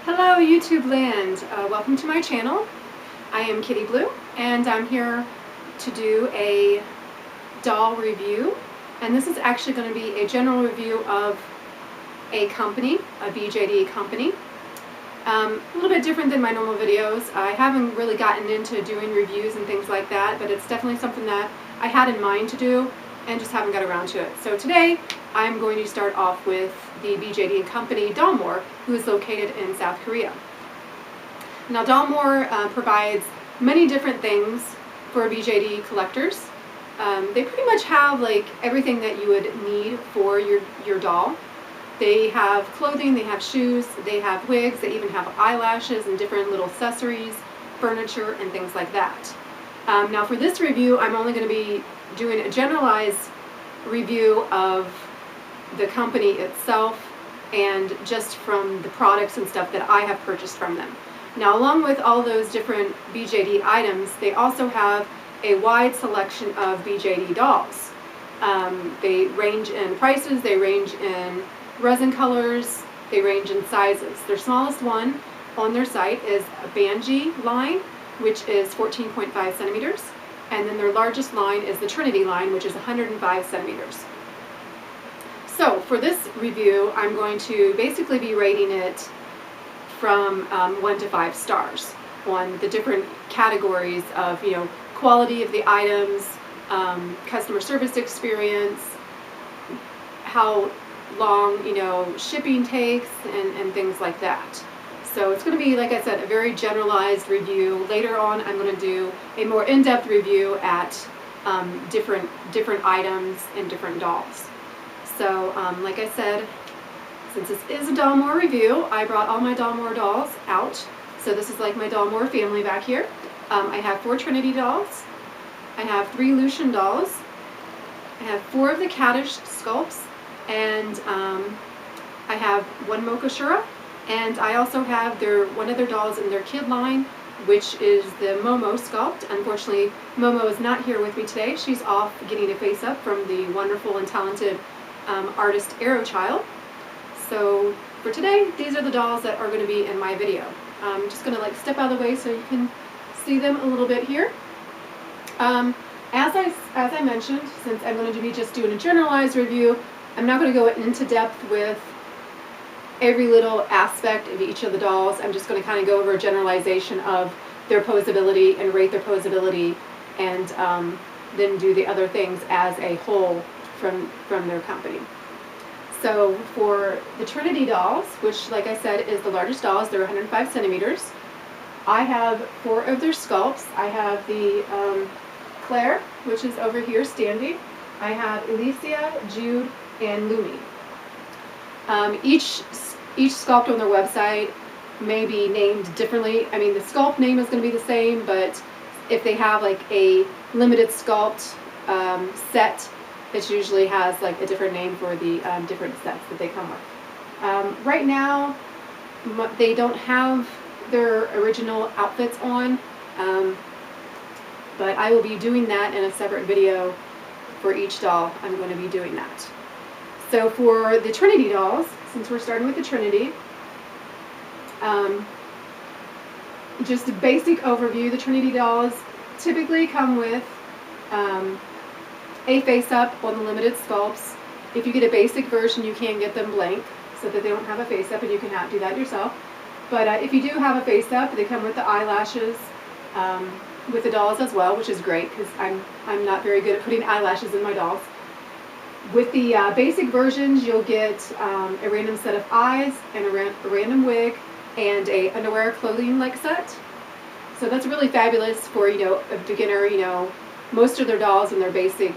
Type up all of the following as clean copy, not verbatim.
Hello YouTube land, welcome to my channel. I am Kitty Blue and I'm here to do a doll review, and this is actually going to be a general review of a company, a BJD company. A little bit different than my normal videos. I haven't really gotten into doing reviews and things like that, but it's definitely something that I had in mind to do and just haven't got around to it. So today I'm going to start off with the BJD company Dollmore, who is located in South Korea. Now Dollmore provides many different things for BJD collectors. They pretty much have like everything that you would need for your doll. They have clothing, they have shoes, they have wigs, they even have eyelashes and different little accessories, furniture, and things like that. Now for this review, I'm only going to be doing a generalized review of the company itself and just from the products and stuff that I have purchased from them. Now along with all those different BJD items, they also have a wide selection of BJD dolls. They range in prices, they range in resin colors, they range in sizes. Their smallest one on their site is a Banji line, which is 14.5 centimeters. And then their largest line is the Trinity line, which is 105 centimeters. So for this review, I'm going to basically be rating it from 1 to 5 stars on the different categories of, quality of the items, customer service experience, how long, shipping takes, and things like that. So it's going to be, like I said, a very generalized review. Later on, I'm going to do a more in-depth review at different items and different dolls. So, like I said, since this is a Dollmore review, I brought all my Dollmore dolls out. So this is like my Dollmore family back here. I have 4 Trinity dolls. I have 3 Lucian dolls. I have 4 of the Caddish sculpts, and I have 1 Mocha Shura. And I also have one of their dolls in their kid line, which is the Momo sculpt. Unfortunately, Momo is not here with me today. She's off getting a face-up from the wonderful and talented artist Child. So for today, these are the dolls that are going to be in my video. I'm just going to step out of the way so you can see them a little bit here. As I mentioned, since I'm going to be just doing a generalized review, I'm not going to go into depth with every little aspect of each of the dolls. I'm just going to kind of go over a generalization of their posability and rate their posability, and then do the other things as a whole from their company. So for the Trinity dolls, which like I said is the largest dolls, they're 105 centimeters. I have 4 of their sculpts. I have the Claire, which is over here standing. I have Alicia, Jude, and Lumi. Each sculpt on their website may be named differently. I mean, the sculpt name is going to be the same, but if they have like a limited sculpt set, it usually has like a different name for the different sets that they come with. Right now, they don't have their original outfits on, but I will be doing that in a separate video for each doll. I'm going to be doing that. So for the Trinity dolls, since we're starting with the Trinity, just a basic overview, the Trinity dolls typically come with a face-up on the limited sculpts. If you get a basic version, you can get them blank so that they don't have a face-up, and you can do that yourself. But if you do have a face-up, they come with the eyelashes with the dolls as well, which is great because I'm not very good at putting eyelashes in my dolls. With the basic versions, you'll get a random set of eyes and a random wig and a underwear clothing set. So that's really fabulous for a beginner. Most of their dolls in their basic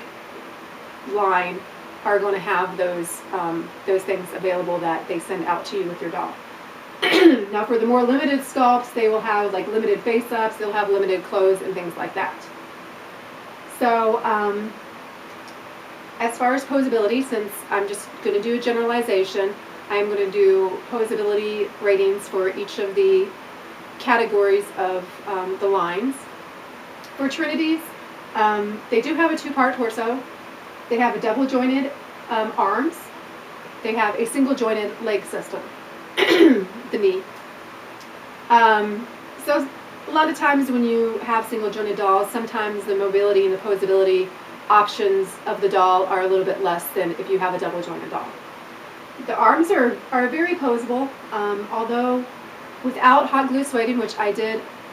line are going to have those things available that they send out to you with your doll. Now for the more limited sculpts, they will have limited face-ups, they'll have limited clothes and things like that. So as far as posability, since I'm just going to do a generalization, I'm going to do posability ratings for each of the categories of the lines. For Trinity's, they do have a 2-part torso. They have a double jointed arms. They have a single jointed leg system, the knee. So a lot of times when you have single jointed dolls, sometimes the mobility and the posability options of the doll are a little bit less than if you have a double jointed doll. The arms are very posable, although without hot glue suede, which I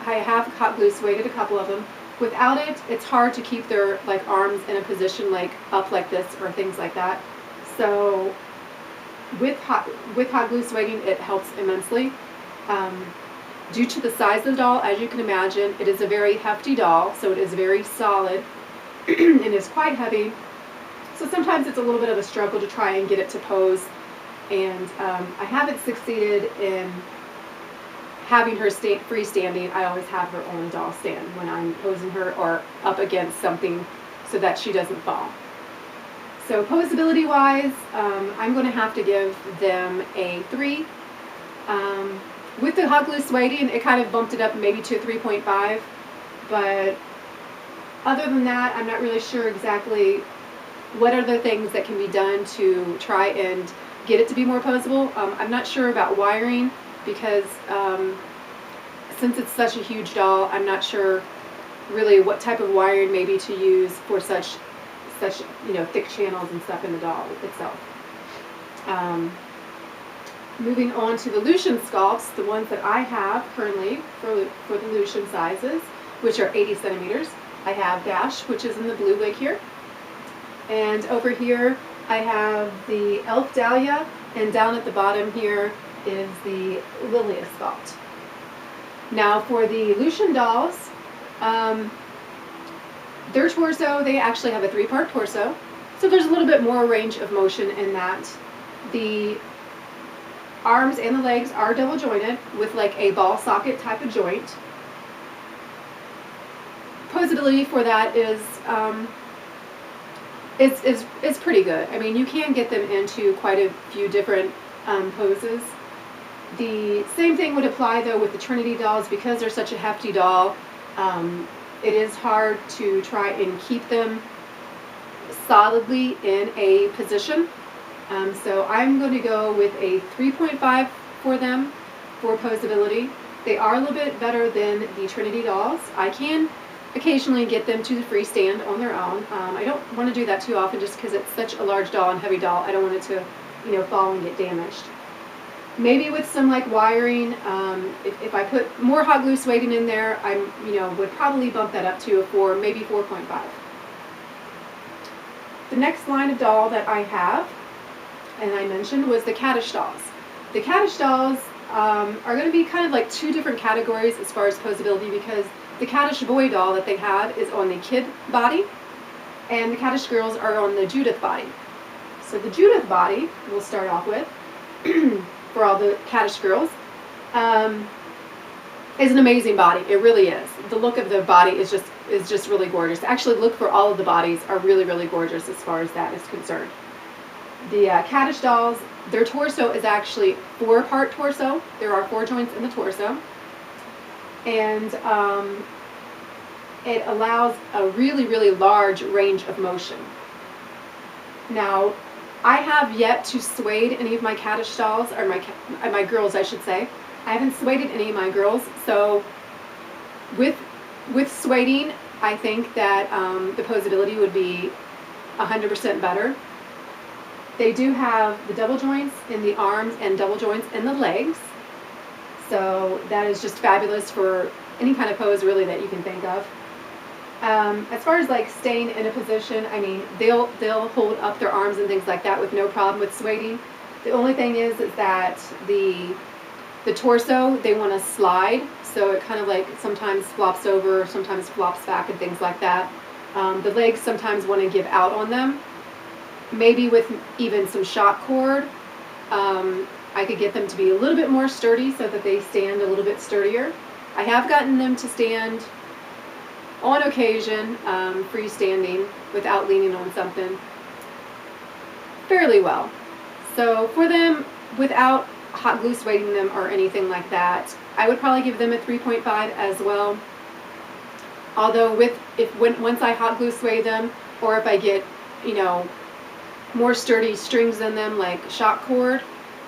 have hot glue suede a couple of them. Without it, it's hard to keep their like arms in a position like up like this or things like that. So with hot glue suede, it helps immensely. Due to the size of the doll, as you can imagine, it is a very hefty doll, so it is very solid and is quite heavy. So sometimes it's a little bit of a struggle to try and get it to pose, and I haven't succeeded in having her freestanding. I always have her on a doll stand when I'm posing her or up against something so that she doesn't fall. So posability wise, I'm going to have to give them a 3. With the hot glue suede, it kind of bumped it up maybe to a 3.5, but other than that, I'm not really sure exactly what other things that can be done to try and get it to be more posable. I'm not sure about wiring because since it's such a huge doll, I'm not sure really what type of wiring maybe to use for such thick channels and stuff in the doll itself. Moving on to the Lucian sculpts, the ones that I have currently for the Lucian sizes, which are 80 centimeters. I have Dash, which is in the blue wig here. And over here, I have the Elf Dahlia, and down at the bottom here is the Lilia sculpt. Now for the Lucian dolls, their torso, they actually have a 3-part torso. So there's a little bit more range of motion in that. The arms and the legs are double jointed with like a ball socket type of joint. Posability for that is pretty good. I mean, you can get them into quite a few different poses. The same thing would apply though with the Trinity dolls because they're such a hefty doll. It is hard to try and keep them solidly in a position. So I'm going to go with a 3.5 for them for posability. They are a little bit better than the Trinity dolls. I can occasionally get them to freestand on their own. I don't want to do that too often just because it's such a large doll and heavy doll. I don't want it to, fall and get damaged. Maybe with some like wiring, if I put more hot glue suede in there, I would probably bump that up to a 4, maybe 4.5. The next line of doll that I have, and I mentioned, was the Caddish dolls. The Caddish dolls are going to be kind of like 2 different categories as far as posability because the Caddish boy doll that they have is on the kid body and the Caddish girls are on the Judith body. So the Judith body we'll start off with for all the Caddish girls is an amazing body. It really is. The look of the body is just really gorgeous. Actually, look for all of the bodies are really, really gorgeous as far as that is concerned. The Caddish dolls, their torso is actually 4-part torso. There are 4 joints in the torso. And it allows a really, really large range of motion. Now, I have yet to suede any of my Caddish dolls, or my girls, I should say. I haven't sueded any of my girls, so with sueding, I think that the posability would be 100% better. They do have the double joints in the arms and double joints in the legs. So that is just fabulous for any kind of pose really that you can think of. As far as like staying in a position, I mean, they'll hold up their arms and things like that with no problem with sueding. The only thing is that the torso, they want to slide, so it kind of like sometimes flops over, sometimes flops back and things like that. The legs sometimes want to give out on them. Maybe with even some shock cord, I could get them to be a little bit more sturdy so that they stand a little bit sturdier. I have gotten them to stand on occasion, freestanding without leaning on something fairly well. So for them, without hot glue sueding them or anything like that, I would probably give them a 3.5 as well. Although once I hot glue suede them, or if I get, more sturdy strings in them like shock cord,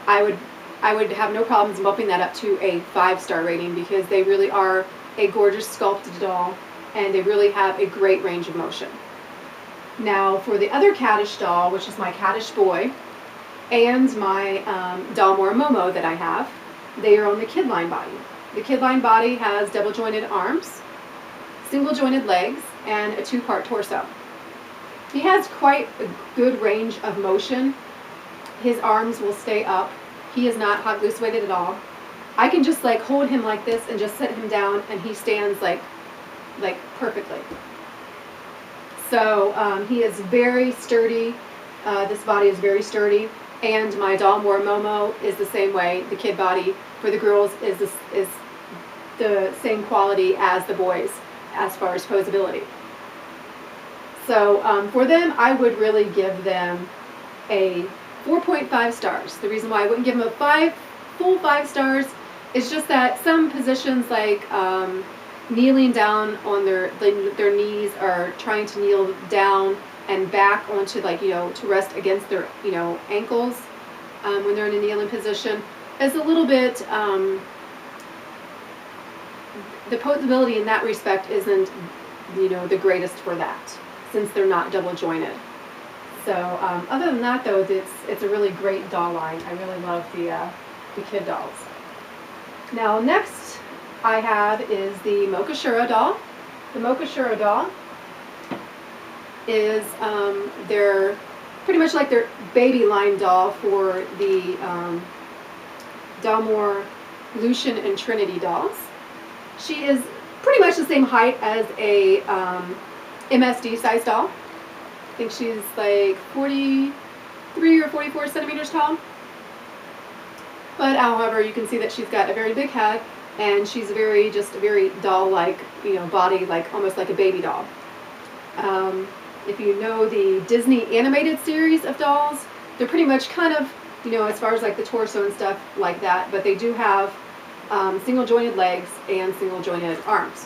I would I would have no problems bumping that up to a 5-star rating because they really are a gorgeous sculpted doll and they really have a great range of motion. Now for the other caddish doll, which is my caddish boy, and my Dollmore Momo that I have, they are on the kid line body. The kid line body has double jointed arms, single jointed legs, and a 2-part torso. He has quite a good range of motion. His arms will stay up. He is not hot glue weighted at all. I can just like hold him like this and just set him down and he stands like perfectly. So he is very sturdy. This body is very sturdy. And my Dollmore Momo is the same way. The kid body for the girls is the same quality as the boys as far as posability. So for them, I would really give them a 4.5 stars. The reason why I wouldn't give them a full 5 stars is just that some positions like kneeling down on their knees or trying to kneel down and back onto to rest against their ankles when they're in a kneeling position is a little bit the posability in that respect isn't the greatest for that, since they're not double jointed. So other than that though, it's a really great doll line. I really love the kid dolls. Now next I have is the Mocha Shura doll. The Mocha Shura doll is their pretty much like their baby line doll for the Dollmore Lucian and Trinity dolls. She is pretty much the same height as a MSD size doll. I think she's like 43 or 44 centimeters tall. But however, you can see that she's got a very big head and she's just a very doll-like, body, like almost like a baby doll. If you know the Disney animated series of dolls, they're pretty much kind of, as far as like the torso and stuff like that, but they do have single jointed legs and single jointed arms.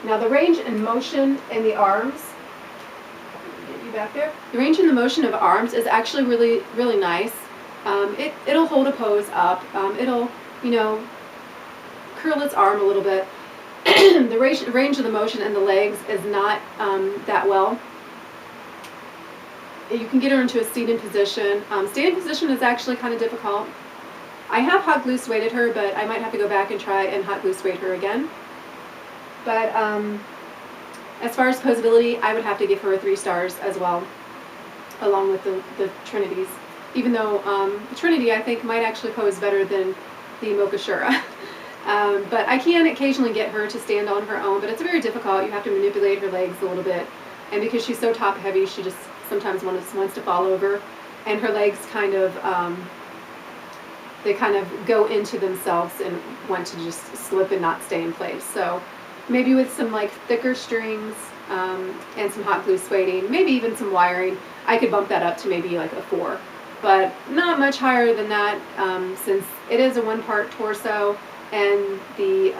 Now the range and motion in the arms, get you back there. The range and the motion of arms is actually really, really nice. It'll hold a pose up. It'll, curl its arm a little bit. The range of the motion in the legs is not that well. You can get her into a seated position. Standing position is actually kind of difficult. I have hot glue weighted her, but I might have to go back and try and hot glue weight her again. But as far as posability, I would have to give her 3 stars as well, along with the Trinities. Even though the Trinity, I think, might actually pose better than the Mocha Shura. But I can occasionally get her to stand on her own, but it's very difficult. You have to manipulate her legs a little bit. And because she's so top heavy, she just sometimes wants to fall over. And her legs kind of, they kind of go into themselves and want to just slip and not stay in place. So maybe with some like thicker strings and some hot glue sueding, maybe even some wiring, I could bump that up to maybe like a 4. But not much higher than that, since it is a 1-part torso and the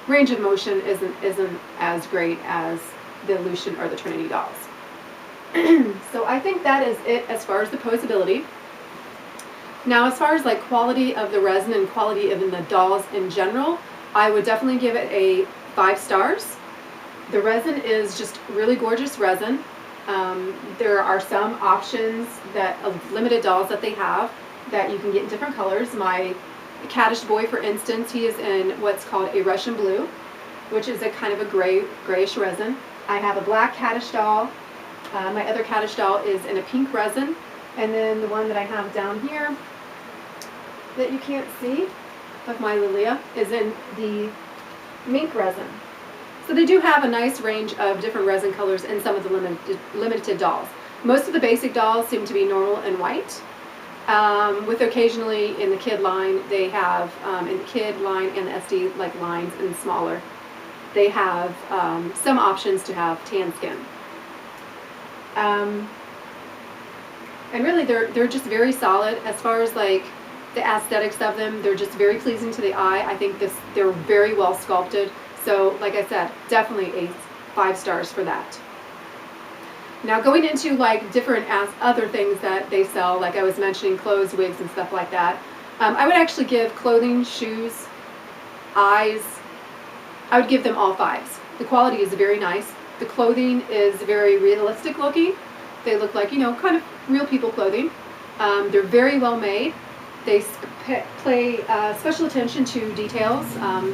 range of motion isn't as great as the Lucian or the Trinity dolls. So I think that is it as far as the posability. Now as far as like quality of the resin and quality of the dolls in general, I would definitely give it a 5 stars. The resin is just really gorgeous resin. There are some options of limited dolls that they have that you can get in different colors. My caddish boy, for instance, he is in what's called a Russian blue, which is a kind of a grayish resin. I have a black caddish doll. My other caddish doll is in a pink resin. And then the one that I have down here that you can't see of my Lilia is in the mink resin. So they do have a nice range of different resin colors in some of the limited dolls. Most of the basic dolls seem to be normal and white, with occasionally in the kid line, they have, in the kid line and the SD like lines and smaller, they have some options to have tan skin. And really they're just very solid as far as like the aesthetics of them. They're just very pleasing to the eye. I think they're very well sculpted. So like I said, definitely a 5 stars for that. Now going into like different other things that they sell, like I was mentioning, clothes, wigs, and stuff like that. I would actually give clothing, shoes, eyes, I would give them all 5s. The quality is very nice. The clothing is very realistic looking. They look like, you know, kind of real people clothing. They're very well made. They pay special attention to details.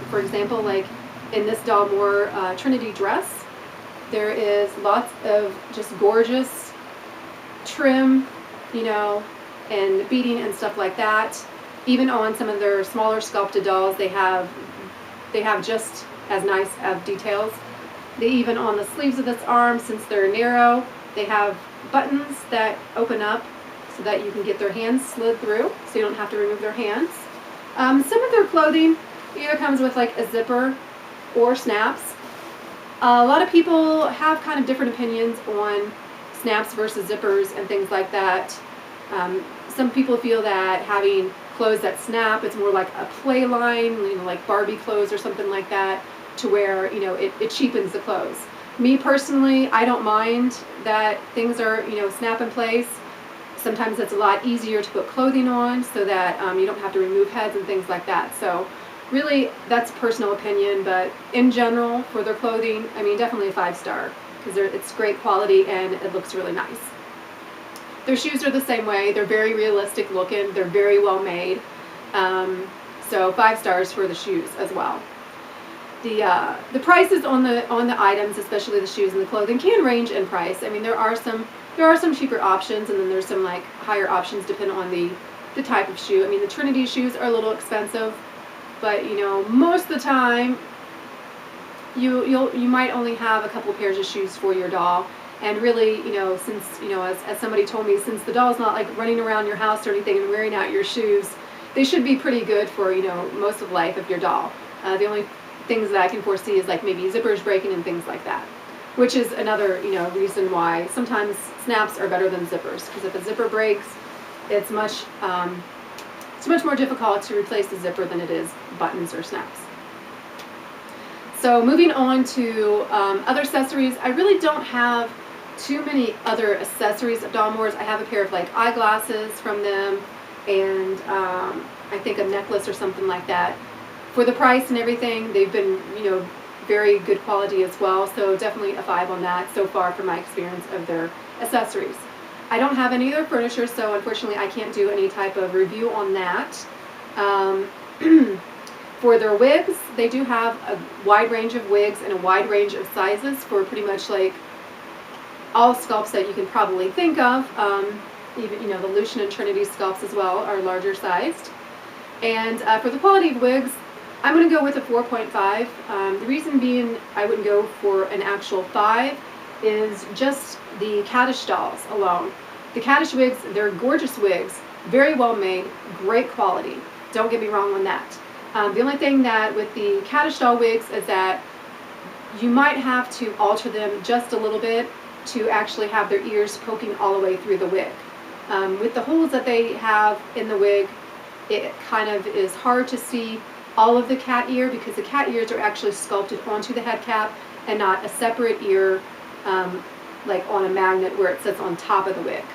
For example, like in this Dollmore Trinity dress, there is lots of just gorgeous trim, you know, and beading and stuff like that. Even on some of their smaller sculpted dolls, they have just as nice of details. They even on the sleeves of this arm, since they're narrow, they have buttons that open up so that you can get their hands slid through, so you don't have to remove their hands. Some of their clothing either comes with like a zipper or snaps. A lot of people have kind of different opinions on snaps versus zippers and things like that. Some people feel that having clothes that snap, it's more like a play line, you know, like Barbie clothes or something like that, to where, you know, it cheapens the clothes. Me personally, I don't mind that things are, you know, snap in place. Sometimes it's a lot easier to put clothing on so that you don't have to remove heads and things like that. So really, that's personal opinion, but in general, for their clothing, I mean, definitely a 5-star, because it's great quality and it looks really nice. Their shoes are the same way. They're very realistic looking. They're very well made. So 5 stars for the shoes as well. The prices on the items, especially the shoes and the clothing, can range in price. I mean, there are some cheaper options, and then there's some like higher options depending on the type of shoe. I mean, the Trinity shoes are a little expensive, but you know, most of the time you might only have a couple pairs of shoes for your doll. And really, you know, since, you know, as somebody told me, since the doll's not like running around your house or anything and wearing out your shoes, they should be pretty good for, you know, most of the life of your doll. The only things that I can foresee is like maybe zippers breaking and things like that, which is another, you know, reason why sometimes snaps are better than zippers, because if a zipper breaks, it's much more difficult to replace the zipper than it is buttons or snaps. So moving on to other accessories, I really don't have too many other accessories of Dollmore's. I have a pair of like eyeglasses from them, and I think a necklace or something like that. For the price and everything, they've been, you know, very good quality as well, so definitely a 5 on that so far from my experience of their accessories. I don't have any of their furniture, so unfortunately I can't do any type of review on that. For their wigs, they do have a wide range of wigs and a wide range of sizes for pretty much like all sculpts that you can probably think of. Even, you know, the Lucian and Trinity sculpts as well are larger sized. And for the quality of wigs, I'm going to go with a 4.5. The reason being I wouldn't go for an actual 5 is just the Caddish dolls alone. The Caddish wigs, they're gorgeous wigs, very well made, great quality. Don't get me wrong on that. The only thing that with the Caddish doll wigs is that you might have to alter them just a little bit to actually have their ears poking all the way through the wig. With the holes that they have in the wig, it kind of is hard to see all of the cat ear, because the cat ears are actually sculpted onto the head cap and not a separate ear like on a magnet where it sits on top of the wig.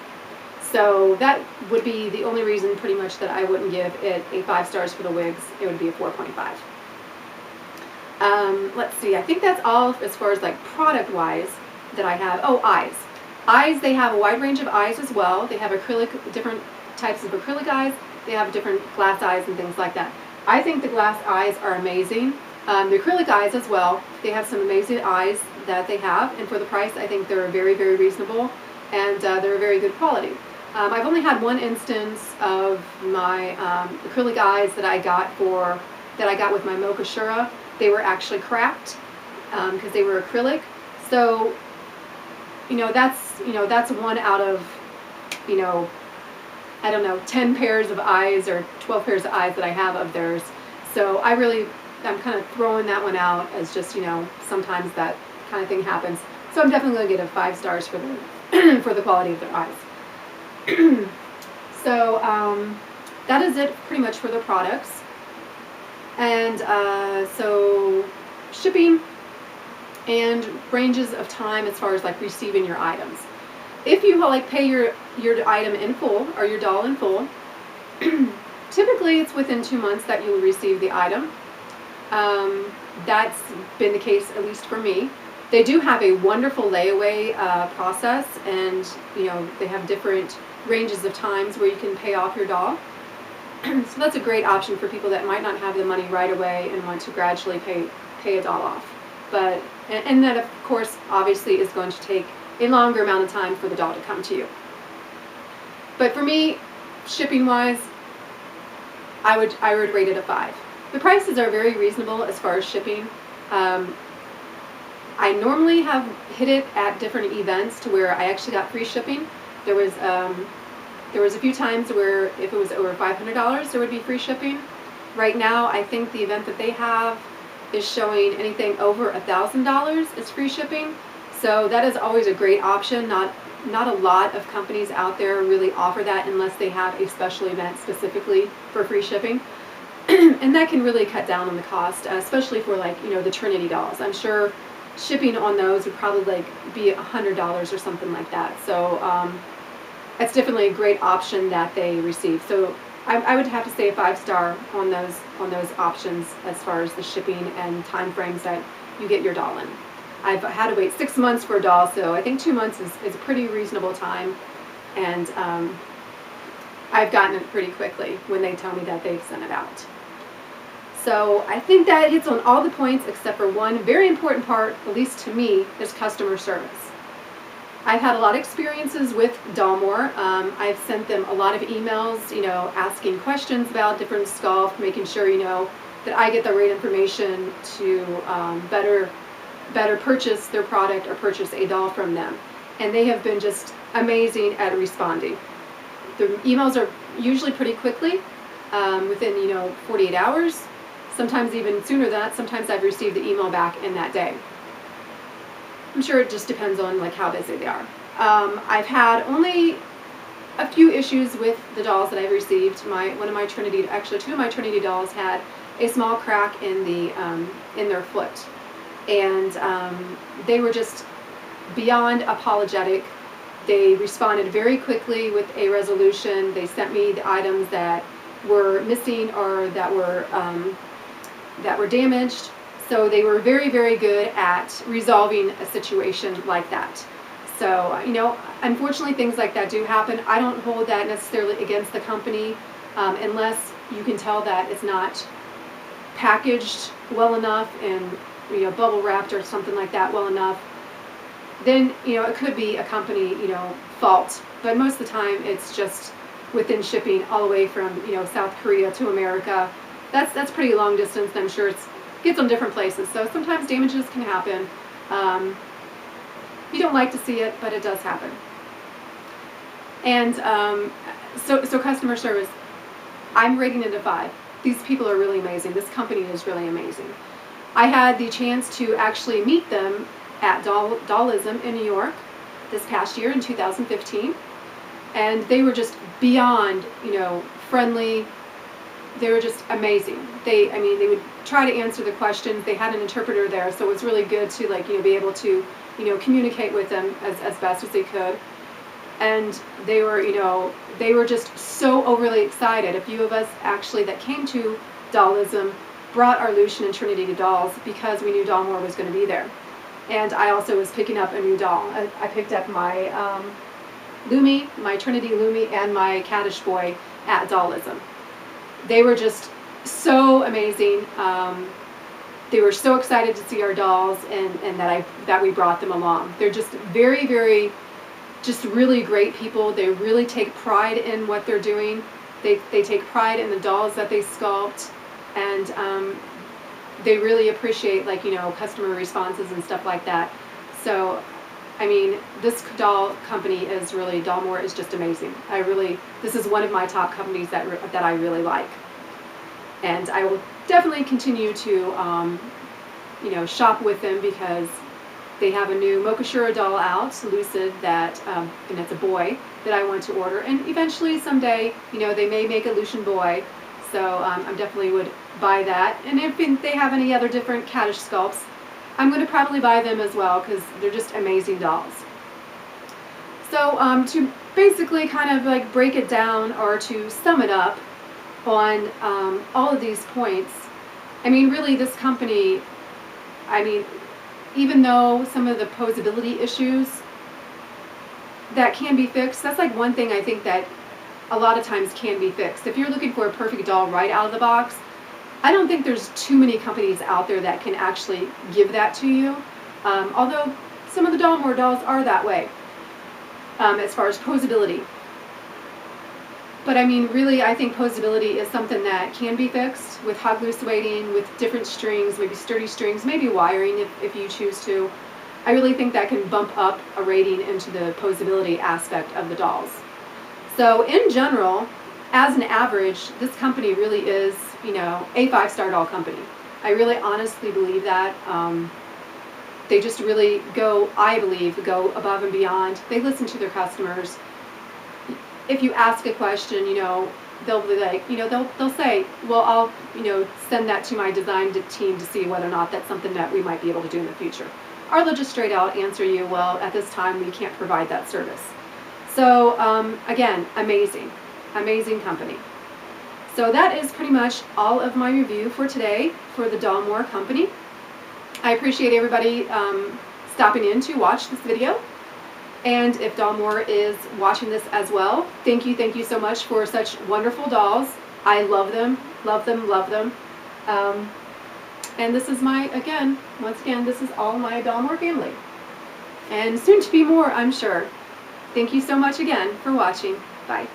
So that would be the only reason pretty much that I wouldn't give it a 5 stars for the wigs. It would be a 4.5. Let's see, I think that's all as far as like product wise that I have. Oh, eyes. Eyes, they have a wide range of eyes as well. They have acrylic, different types of acrylic eyes. They have different glass eyes and things like that. I think the glass eyes are amazing. The acrylic eyes as well, they have some amazing eyes that they have, and for the price I think they're very, very reasonable, and they're a very good quality. I've only had one instance of my acrylic eyes that I got with my Mocha Shura. They were actually cracked because they were acrylic. So, that's one out of, I don't know, 10 pairs of eyes or 12 pairs of eyes that I have of theirs. So I'm kind of throwing that one out as just, sometimes that kind of thing happens. So I'm definitely going to get a 5 stars for the for the quality of their eyes. So that is it pretty much for the products. And so shipping and ranges of time as far as like receiving your items. If you like pay your item in full or your doll in full, Typically, it's within 2 months that you'll receive the item. That's been the case, at least for me. They do have a wonderful layaway process, and they have different ranges of times where you can pay off your doll. So that's a great option for people that might not have the money right away and want to gradually pay a doll off. But and that, of course, obviously is going to take a longer amount of time for the doll to come to you. But for me, shipping wise, I would rate it a 5. The prices are very reasonable as far as shipping. I normally have hit it at different events to where I actually got free shipping. There was a few times where if it was over $500, there would be free shipping. Right now, I think the event that they have is showing anything over $1,000 is free shipping. So that is always a great option. Not a lot of companies out there really offer that unless they have a special event specifically for free shipping. And that can really cut down on the cost, especially for the Trinity Dolls. I'm sure shipping on those would probably be $100 or something like that. So it's definitely a great option that they receive. So I would have to say a 5-star on those options as far as the shipping and time frames that you get your doll in. I've had to wait 6 months for a doll, so I think 2 months is a pretty reasonable time, and I've gotten it pretty quickly when they tell me that they've sent it out. So I think that hits on all the points except for one very important part, at least to me, is customer service. I've had a lot of experiences with Dollmore. I've sent them a lot of emails, asking questions about different sculpt, making sure, that I get the right information to better purchase their product or purchase a doll from them. And they have been just amazing at responding. The emails are usually pretty quickly, within 48 hours. Sometimes even sooner than that. Sometimes I've received the email back in that day. I'm sure it just depends on how busy they are. I've had only a few issues with the dolls that I've received. Two of my Trinity dolls had a small crack in their foot, and they were just beyond apologetic. They responded very quickly with a resolution. They sent me the items that were missing or that were damaged. So they were very, very good at resolving a situation like that. So, unfortunately things like that do happen. I don't hold that necessarily against the company unless you can tell that it's not packaged well enough and bubble wrapped or something like that well enough. Then, it could be a company, fault. But most of the time it's just within shipping all the way from, South Korea to America. That's pretty long distance, and I'm sure it's gets on different places. So sometimes damages can happen. You don't like to see it, but it does happen. And so customer service, I'm rating it a 5. These people are really amazing. This company is really amazing. I had the chance to actually meet them at Dollism in New York this past year in 2015, and they were just beyond, friendly. They were just amazing. They would try to answer the questions. They had an interpreter there, so it was really good to be able to communicate with them as best as they could. And they were just so overly excited. A few of us actually that came to Dollism brought our Lucian and Trinity dolls because we knew Dollmore was going to be there. And I also was picking up a new doll. I picked up my Lumi, my Trinity Lumi, and my Caddish Boy at Dollism. They were just so amazing. They were so excited to see our dolls, and that we brought them along. They're just very, very, just really great people. They really take pride in what they're doing. They take pride in the dolls that they sculpt, and they really appreciate customer responses and stuff like that. So, this doll company is really, Dollmore is just amazing. This is one of my top companies that I really like. And I will definitely continue to, shop with them because they have a new Mocha Shura doll out, Lucid, that, and it's a boy, that I want to order. And eventually, someday, they may make a Lucian boy. So I definitely would buy that. And if they have any other different Caddish sculpts, I'm going to probably buy them as well because they're just amazing dolls. So to basically kind of break it down or to sum it up, on all of these points. I mean, really, this company, I mean, even though some of the poseability issues that can be fixed, that's like one thing I think that a lot of times can be fixed. If you're looking for a perfect doll right out of the box, I don't think there's too many companies out there that can actually give that to you. Although some of the Dollmore dolls are that way as far as poseability. But I mean, really, I think poseability is something that can be fixed with hug loose weighting, with different strings, maybe sturdy strings, maybe wiring if you choose to. I really think that can bump up a rating into the poseability aspect of the dolls. So in general, as an average, this company really is, you know, a 5-star doll company. I really honestly believe that. They just really go, I believe, go above and beyond. They listen to their customers. If you ask a question, you know, they'll be like, you know, they'll say, well, I'll, you know, send that to my design team to see whether or not that's something that we might be able to do in the future. Or they'll just straight out answer you, well, at this time we can't provide that service. So again, amazing company. So that is pretty much all of my review for today for the Dollmore company. I appreciate everybody stopping in to watch this video. And if Dollmore is watching this as well, thank you so much for such wonderful dolls. I love them, love them, love them. And this is my, once again, this is all my Dollmore family. And soon to be more, I'm sure. Thank you so much again for watching. Bye.